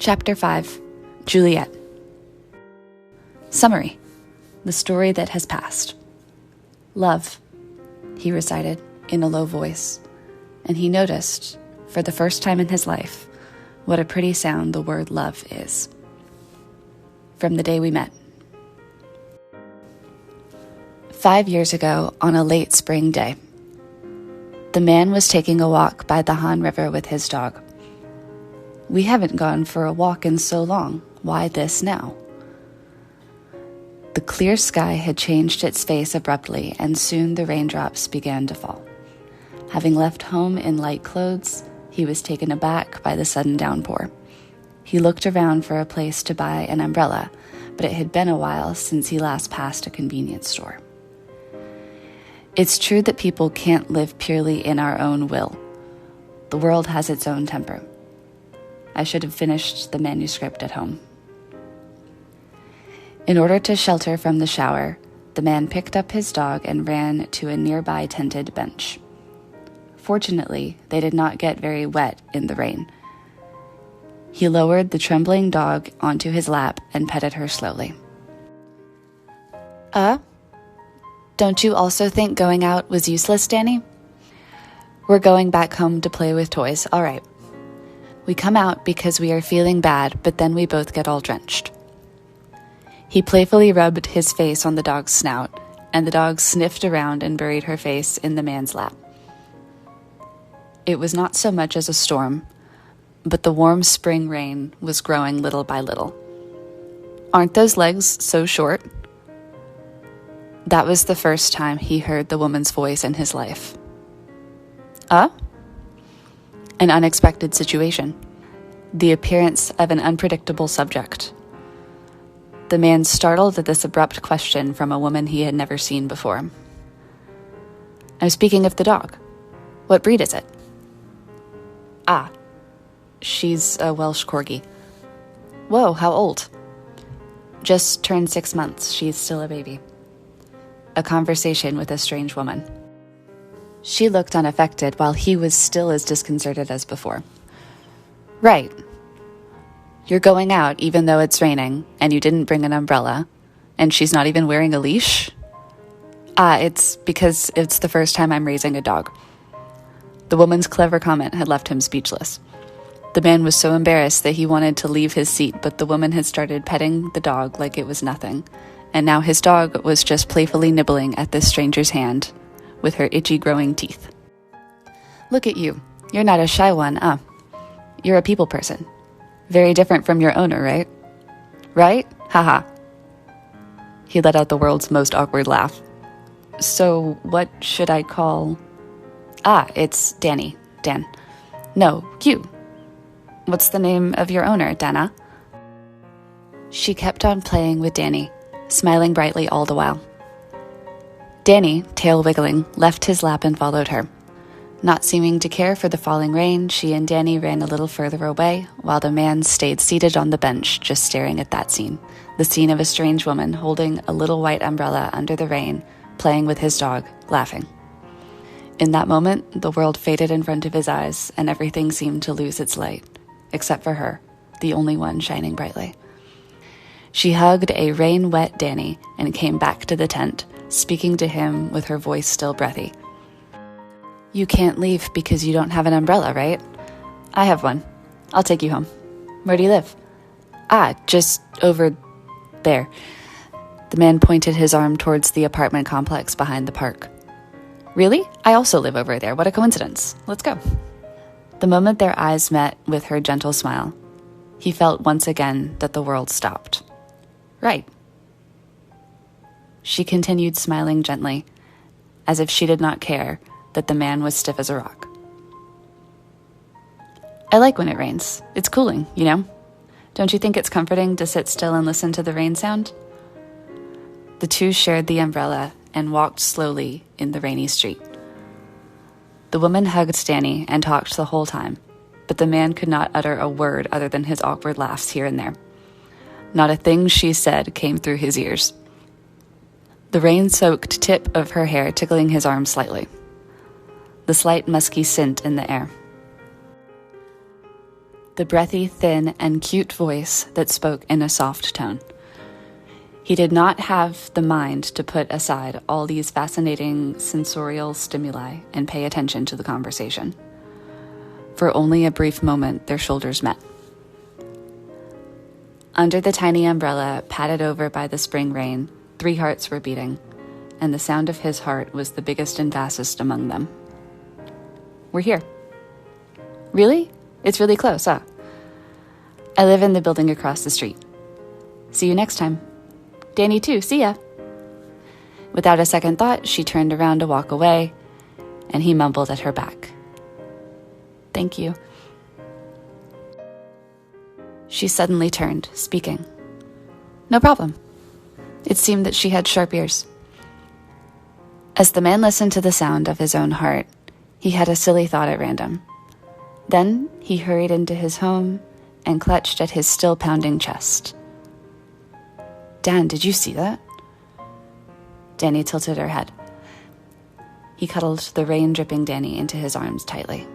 Chapter 5, Juliette. Summary: the story that has passed. Love, he recited in a low voice, and he noticed, for the first time in his life, what a pretty sound the word love is. From the day we met. 5 years ago, on a late spring day, the man was taking a walk by the Han River with his dog. We haven't gone for a walk in so long. Why this now? The clear sky had changed its face abruptly, and soon the raindrops began to fall. Having left home in light clothes, he was taken aback by the sudden downpour. He looked around for a place to buy an umbrella, but it had been a while since he last passed a convenience store. It's true that people can't live purely in our own will. The world has its own temper. I should have finished the manuscript at home. In order to shelter from the shower, the man picked up his dog and ran to a nearby tented bench. Fortunately, they did not get very wet in the rain. He lowered the trembling dog onto his lap and petted her slowly. Don't you also think going out was useless, Danny? We're going back home to play with toys, all right. We come out because we are feeling bad, but then we both get all drenched. He playfully rubbed his face on the dog's snout, and the dog sniffed around and buried her face in the man's lap. It was not so much as a storm, but the warm spring rain was growing little by little. Aren't those legs so short? That was the first time he heard the woman's voice in his life. An unexpected situation. The appearance of an unpredictable subject. The man startled at this abrupt question from a woman he had never seen before. I'm speaking of the dog. What breed is it? She's a Welsh Corgi. Whoa, how old? Just turned 6 months. She's still a baby. A conversation with a strange woman. She looked unaffected while he was still as disconcerted as before. Right. You're going out even though it's raining, and you didn't bring an umbrella, and she's not even wearing a leash? It's because it's the first time I'm raising a dog. The woman's clever comment had left him speechless. The man was so embarrassed that he wanted to leave his seat, but the woman had started petting the dog like it was nothing, and now his dog was just playfully nibbling at this stranger's hand with her itchy growing teeth. Look at you. You're not a shy one, You're a people person. Very different from your owner, right? Right? Haha. He let out the world's most awkward laugh. So what should I call... it's Danny. Dan. No, you. What's the name of your owner, Dana? She kept on playing with Danny, smiling brightly all the while. Danny, tail wiggling, left his lap and followed her. Not seeming to care for the falling rain, she and Danny ran a little further away, while the man stayed seated on the bench, just staring at that scene. The scene of a strange woman holding a little white umbrella under the rain, playing with his dog, laughing. In that moment, the world faded in front of his eyes, and everything seemed to lose its light, except for her, the only one shining brightly. She hugged a rain-wet Danny and came back to the tent, speaking to him with her voice still breathy. You can't leave because you don't have an umbrella, right? I have one. I'll take you home. Where do you live? Just over there. The man pointed his arm towards the apartment complex behind the park. Really? I also live over there. What a coincidence. Let's go. The moment their eyes met with her gentle smile, he felt once again that the world stopped. Right. She continued smiling gently, as if she did not care that the man was stiff as a rock. I like when it rains. It's cooling, you know? Don't you think it's comforting to sit still and listen to the rain sound? The two shared the umbrella and walked slowly in the rainy street. The woman hugged Danny and talked the whole time, but the man could not utter a word other than his awkward laughs here and there. Not a thing she said came through his ears. The rain-soaked tip of her hair tickling his arm slightly. The slight musky scent in the air. the breathy, thin, and cute voice that spoke in a soft tone. He did not have the mind to put aside all these fascinating sensorial stimuli and pay attention to the conversation. For only a brief moment, their shoulders met. Under the tiny umbrella, padded over by the spring rain, 3 hearts were beating, and the sound of his heart was the biggest and fastest among them. We're here. Really? It's really close, huh? I live in the building across the street. See you next time. Danny too, see ya. Without a second thought, she turned around to walk away, and he mumbled at her back. Thank you. She suddenly turned, speaking. No problem. It seemed that she had sharp ears. As the man listened to the sound of his own heart, he had a silly thought at random. Then he hurried into his home and clutched at his still pounding chest. Dan, did you see that? Danny tilted her head. He cuddled the rain-dripping Danny into his arms tightly.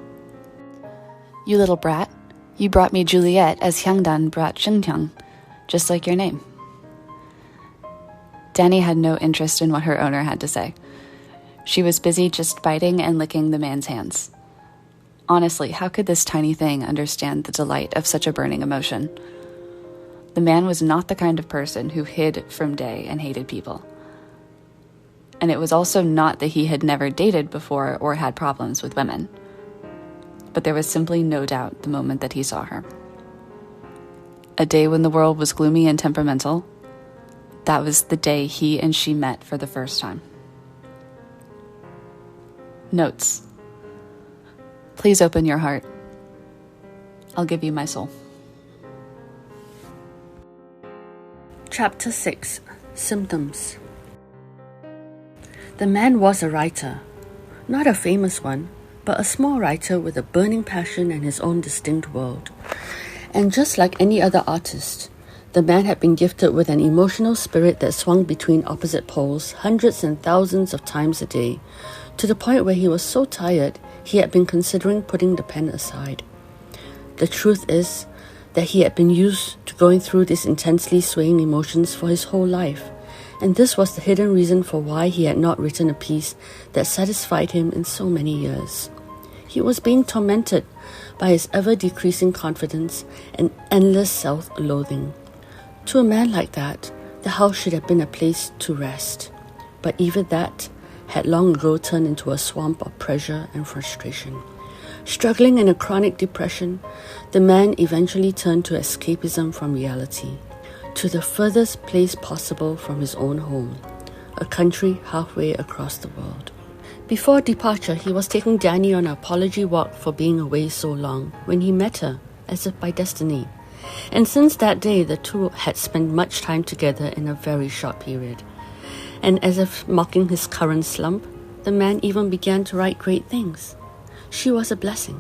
You little brat, you brought me Juliette as Hyungdan brought Jonghyun, just like your name. Danny had no interest in what her owner had to say. She was busy just biting and licking the man's hands. Honestly, how could this tiny thing understand the delight of such a burning emotion? The man was not the kind of person who hid from day and hated people. And it was also not that he had never dated before or had problems with women. But there was simply no doubt the moment that he saw her. A day when the world was gloomy and temperamental, that was the day he and she met for the first time. Notes. Please open your heart. I'll give you my soul. Chapter 6. Symptoms. The man was a writer. Not a famous one, but a small writer with a burning passion and his own distinct world. And just like any other artist, the man had been gifted with an emotional spirit that swung between opposite poles hundreds and thousands of times a day, to the point where he was so tired he had been considering putting the pen aside. The truth is that he had been used to going through these intensely swaying emotions for his whole life, and this was the hidden reason for why he had not written a piece that satisfied him in so many years. He was being tormented by his ever-decreasing confidence and endless self-loathing. To a man like that, the house should have been a place to rest, but even that had long ago turned into a swamp of pressure and frustration. Struggling in a chronic depression, the man eventually turned to escapism from reality, to the furthest place possible from his own home, a country halfway across the world. Before departure, he was taking Danny on an apology walk for being away so long, when he met her, as if by destiny. And since that day, the two had spent much time together in a very short period. And as if mocking his current slump, the man even began to write great things. She was a blessing.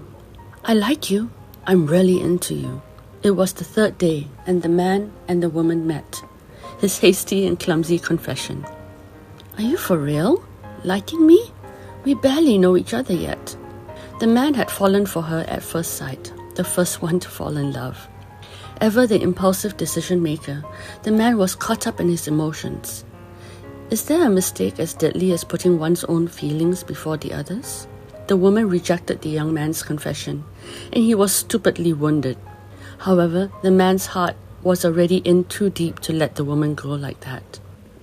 I like you. I'm really into you. It was the 3rd day, and the man and the woman met. His hasty and clumsy confession. Are you for real? Liking me? We barely know each other yet. The man had fallen for her at first sight, the first one to fall in love. Ever the impulsive decision maker, the man was caught up in his emotions. Is there a mistake as deadly as putting one's own feelings before the others? The woman rejected the young man's confession, and he was stupidly wounded. However, the man's heart was already in too deep to let the woman go like that.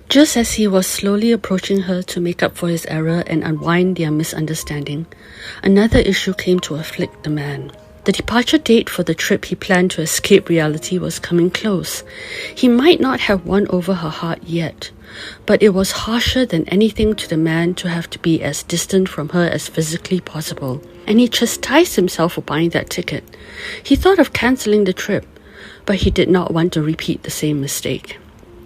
Just as he was slowly approaching her to make up for his error and unwind their misunderstanding, another issue came to afflict the man. The departure date for the trip he planned to escape reality was coming close. He might not have won over her heart yet, but it was harsher than anything to the man to have to be as distant from her as physically possible, and he chastised himself for buying that ticket. He thought of cancelling the trip, but he did not want to repeat the same mistake.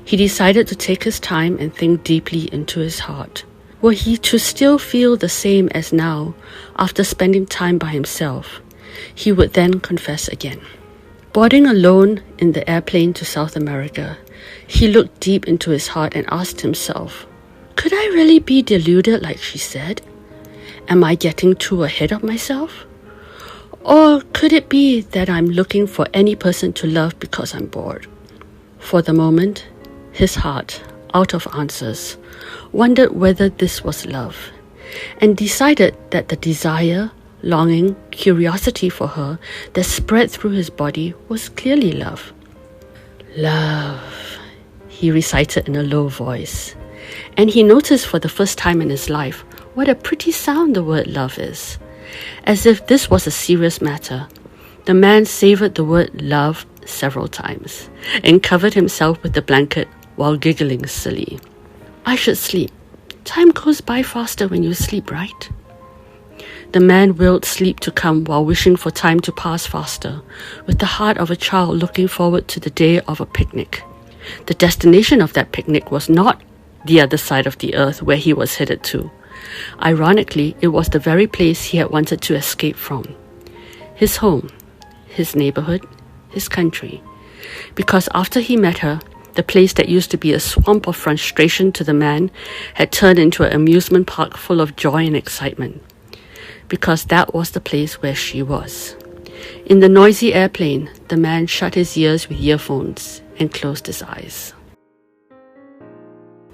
He decided to take his time and think deeply into his heart. Were he to still feel the same as now, after spending time by himself, he would then confess again. Boarding alone in the airplane to South America, he looked deep into his heart and asked himself, could I really be deluded like she said? Am I getting too ahead of myself? Or could it be that I'm looking for any person to love because I'm bored? For the moment, his heart, out of answers, wondered whether this was love, and decided that the desire, longing, curiosity for her that spread through his body was clearly love. Love, he recited in a low voice, and he noticed for the first time in his life what a pretty sound the word love is. As if this was a serious matter, the man savoured the word love several times and covered himself with the blanket while giggling silly. I should sleep. Time goes by faster when you sleep, right? The man willed sleep to come while wishing for time to pass faster, with the heart of a child looking forward to the day of a picnic. The destination of that picnic was not the other side of the earth where he was headed to. Ironically, it was the very place he had wanted to escape from. His home, his neighborhood, his country. Because after he met her, the place that used to be a swamp of frustration to the man had turned into an amusement park full of joy and excitement. Because that was the place where she was. In the noisy airplane, the man shut his ears with earphones and closed his eyes.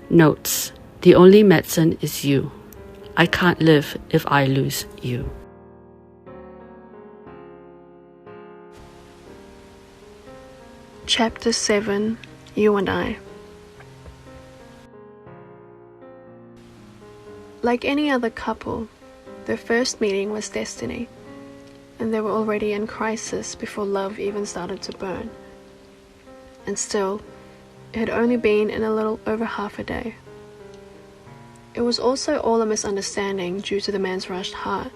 Notes: the only medicine is you. I can't live if I lose you. Chapter 7, You and I. Like any other couple, their first meeting was destiny, and they were already in crisis before love even started to burn. And still, it had only been in a little over half a day. It was also all a misunderstanding due to the man's rushed heart,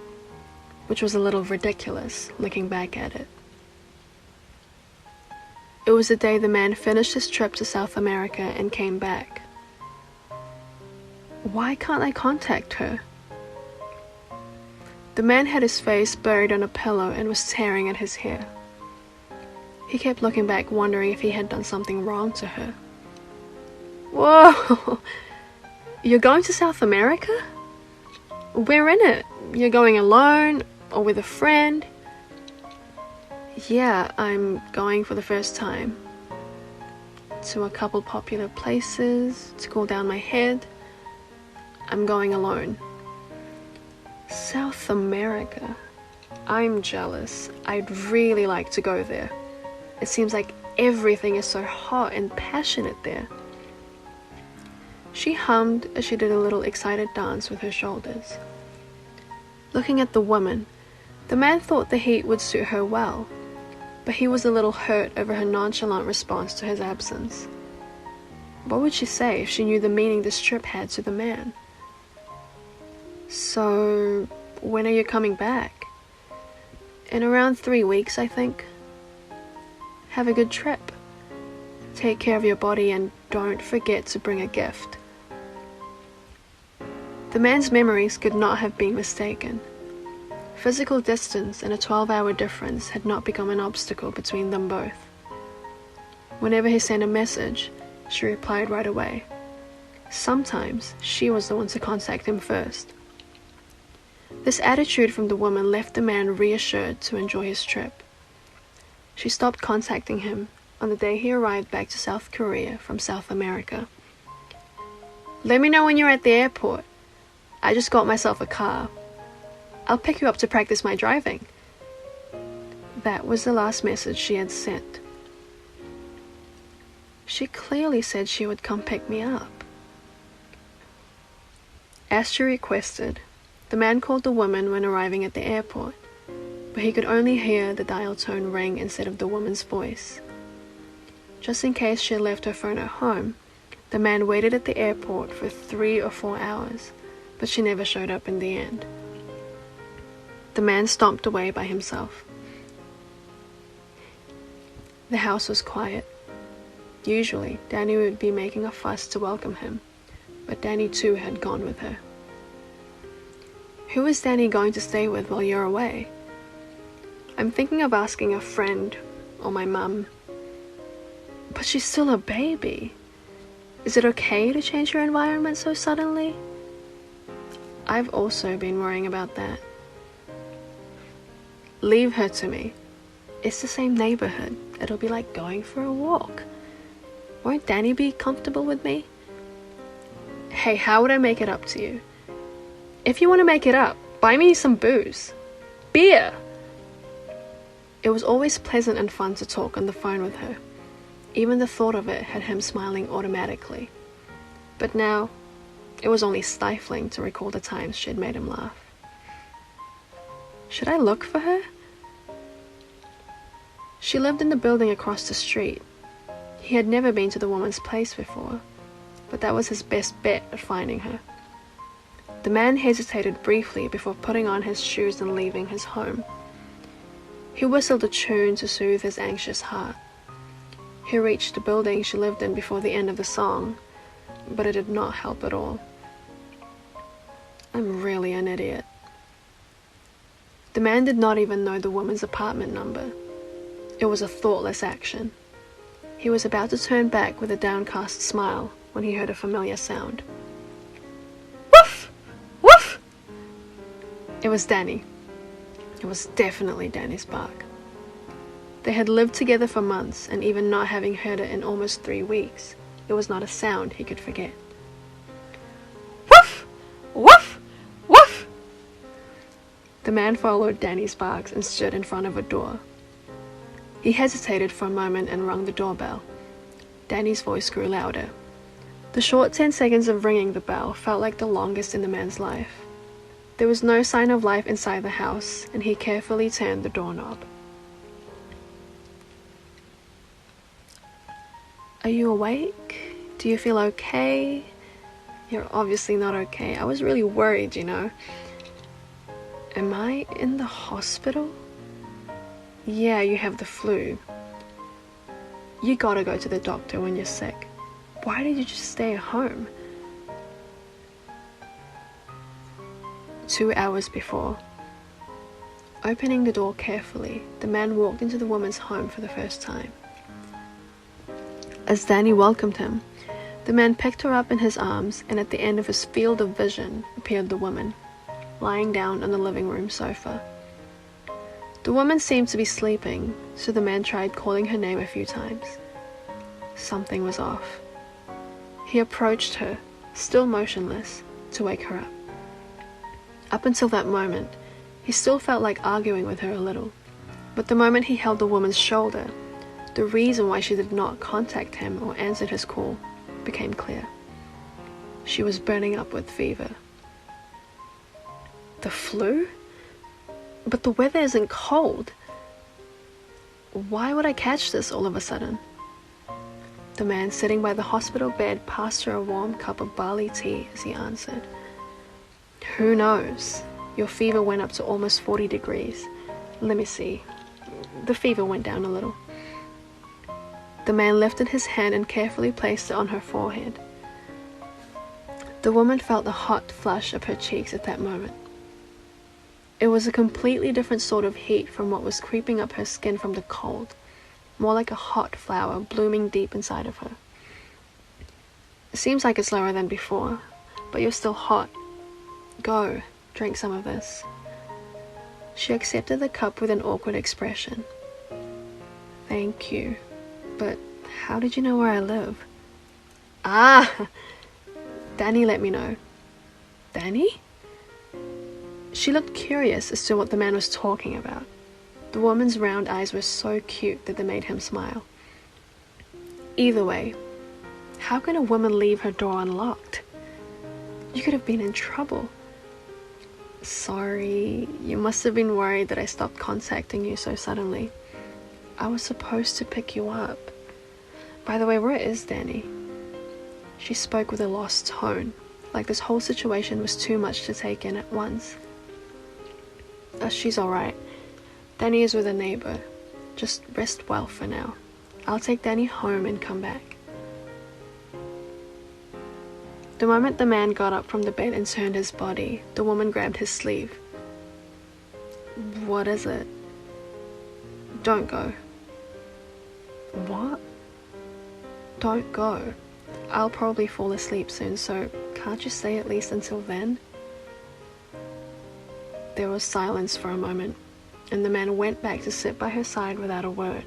which was a little ridiculous looking back at it. It was the day the man finished his trip to South America and came back. Why can't I contact her? The man had his face buried on a pillow and was tearing at his hair. He kept looking back, wondering if he had done something wrong to her. Whoa! You're going to South America? Where in it? You're going alone or with a friend? Yeah, I'm going for the first time. To a couple popular places, to cool down my head. I'm going alone. South America. I'm jealous. I'd really like to go there. It seems like everything is so hot and passionate there. She hummed as she did a little excited dance with her shoulders. Looking at the woman, the man thought the heat would suit her well, but he was a little hurt over her nonchalant response to his absence. What would she say if she knew the meaning this trip had to the man? So, when are you coming back? In around 3 weeks, I think. Have a good trip. Take care of your body and don't forget to bring a gift. The man's memories could not have been mistaken. Physical distance and a 12-hour difference had not become an obstacle between them both. Whenever he sent a message, she replied right away. Sometimes she was the one to contact him first. This attitude from the woman left the man reassured to enjoy his trip. She stopped contacting him on the day he arrived back to South Korea from South America. Let me know when you're at the airport. I just got myself a car. I'll pick you up to practice my driving. That was the last message she had sent. She clearly said she would come pick me up. As she requested, the man called the woman when arriving at the airport, but he could only hear the dial tone ring instead of the woman's voice. Just in case she had left her phone at home, the man waited at the airport for 3 or 4 hours, but she never showed up in the end. The man stomped away by himself. The house was quiet. Usually, Danny would be making a fuss to welcome him, but Danny too had gone with her. Who is Danny going to stay with while you're away? I'm thinking of asking a friend or my mum. But she's still a baby. Is it okay to change her environment so suddenly? I've also been worrying about that. Leave her to me. It's the same neighborhood. It'll be like going for a walk. Won't Danny be comfortable with me? Hey, how would I make it up to you? If you want to make it up, buy me some booze. Beer! It was always pleasant and fun to talk on the phone with her. Even the thought of it had him smiling automatically. But now, it was only stifling to recall the times she had made him laugh. Should I look for her? She lived in the building across the street. He had never been to the woman's place before, but that was his best bet at finding her. The man hesitated briefly before putting on his shoes and leaving his home. He whistled a tune to soothe his anxious heart. He reached the building she lived in before the end of the song, but it did not help at all. I'm really an idiot. The man did not even know the woman's apartment number. It was a thoughtless action. He was about to turn back with a downcast smile when he heard a familiar sound. Woof! Woof! It was Danny. It was definitely Danny's bark. They had lived together for months, and even not having heard it in almost 3 weeks, it was not a sound he could forget. Woof! Woof! Woof! The man followed Danny's barks and stood in front of a door. He hesitated for a moment and rung the doorbell. Danny's voice grew louder. The short 10 seconds of ringing the bell felt like the longest in the man's life. There was no sign of life inside the house, and he carefully turned the doorknob. Are you awake? Do you feel okay? You're obviously not okay. I was really worried, you know. Am I in the hospital? Yeah, you have the flu. You gotta go to the doctor when you're sick. Why did you just stay at home? 2 hours before. Opening the door carefully, the man walked into the woman's home for the first time. As Danny welcomed him, the man picked her up in his arms, and at the end of his field of vision appeared the woman, lying down on the living room sofa. The woman seemed to be sleeping, so the man tried calling her name a few times. Something was off. He approached her, still motionless, to wake her up. Up until that moment, he still felt like arguing with her a little, but the moment he held the woman's shoulder, the reason why she did not contact him or answered his call became clear. She was burning up with fever. The flu? But the weather isn't cold. Why would I catch this all of a sudden? The man sitting by the hospital bed passed her a warm cup of barley tea as he answered. Who knows? Your fever went up to almost 40 degrees. Let me see. The fever went down a little. The man lifted his hand and carefully placed it on her forehead. The woman felt the hot flush up her cheeks at that moment. It was a completely different sort of heat from what was creeping up her skin from the cold, more like a hot flower blooming deep inside of her. It seems like it's lower than before, but you're still hot. Go, drink some of this. She accepted the cup with an awkward expression. Thank you, but how did you know where I live? Ah! Danny let me know. Danny? She looked curious as to what the man was talking about. The woman's round eyes were so cute that they made him smile. Either way, how can a woman leave her door unlocked? You could have been in trouble. Sorry, you must have been worried that I stopped contacting you so suddenly. I was supposed to pick you up. By the way, where is Danny? She spoke with a lost tone, like this whole situation was too much to take in at once. She's alright. Danny is with a neighbor. Just rest well for now. I'll take Danny home and come back. The moment the man got up from the bed and turned his body, the woman grabbed his sleeve. What is it? Don't go. What? Don't go. I'll probably fall asleep soon, so can't you stay at least until then? There was silence for a moment, and the man went back to sit by her side without a word.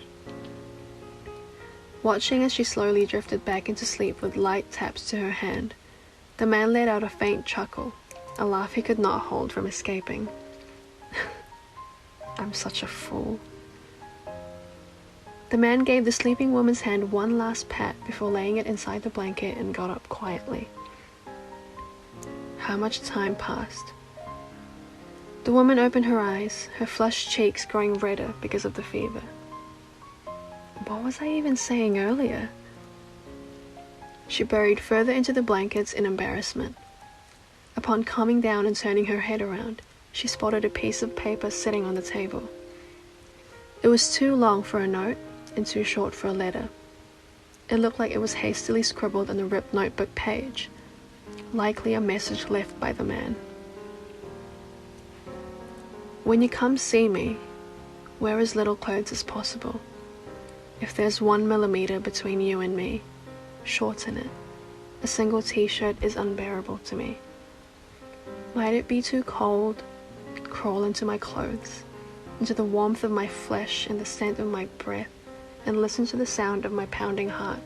Watching as she slowly drifted back into sleep with light taps to her hand, the man let out a faint chuckle, a laugh he could not hold from escaping. I'm such a fool. The man gave the sleeping woman's hand one last pat before laying it inside the blanket and got up quietly. How much time passed? The woman opened her eyes, her flushed cheeks growing redder because of the fever. What was I even saying earlier? She buried further into the blankets in embarrassment. Upon calming down and turning her head around, she spotted a piece of paper sitting on the table. It was too long for a note and too short for a letter. It looked like it was hastily scribbled on the ripped notebook page, likely a message left by the man. When you come see me, wear as little clothes as possible. If there's 1 millimeter between you and me, shorten it. A single t-shirt is unbearable to me. Might it be too cold? Crawl into my clothes, into the warmth of my flesh and the scent of my breath, and listen to the sound of my pounding heart.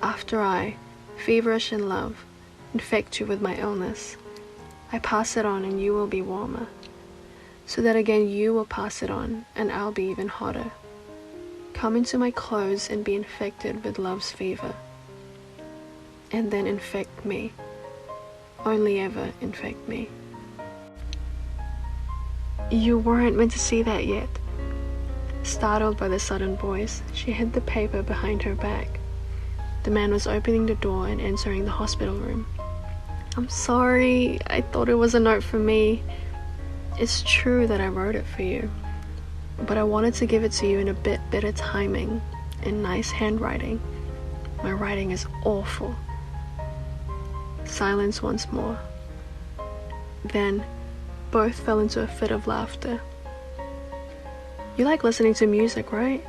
After I, feverish in love, infect you with my illness, I pass it on and you will be warmer, so that again you will pass it on and I'll be even hotter. Come into my clothes and be infected with love's fever, and then infect me. Only ever infect me. You weren't meant to see that yet. Startled by the sudden voice, she hid the paper behind her back. The man was opening the door and entering the hospital room. I'm sorry, I thought it was a note for me. It's true that I wrote it for you, but I wanted to give it to you in a bit better timing, in nice handwriting. My writing is awful. Silence once more. Then, both fell into a fit of laughter. You like listening to music, right?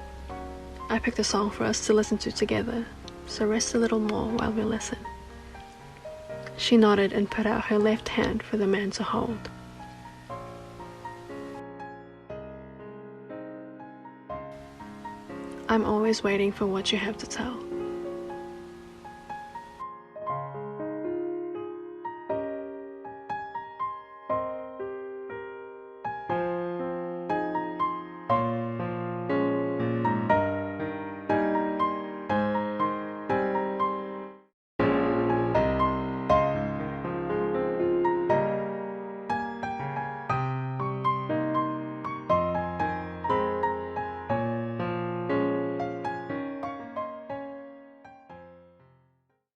I picked a song for us to listen to together, so rest a little more while we listen. She nodded and put out her left hand for the man to hold. I'm always waiting for what you have to tell.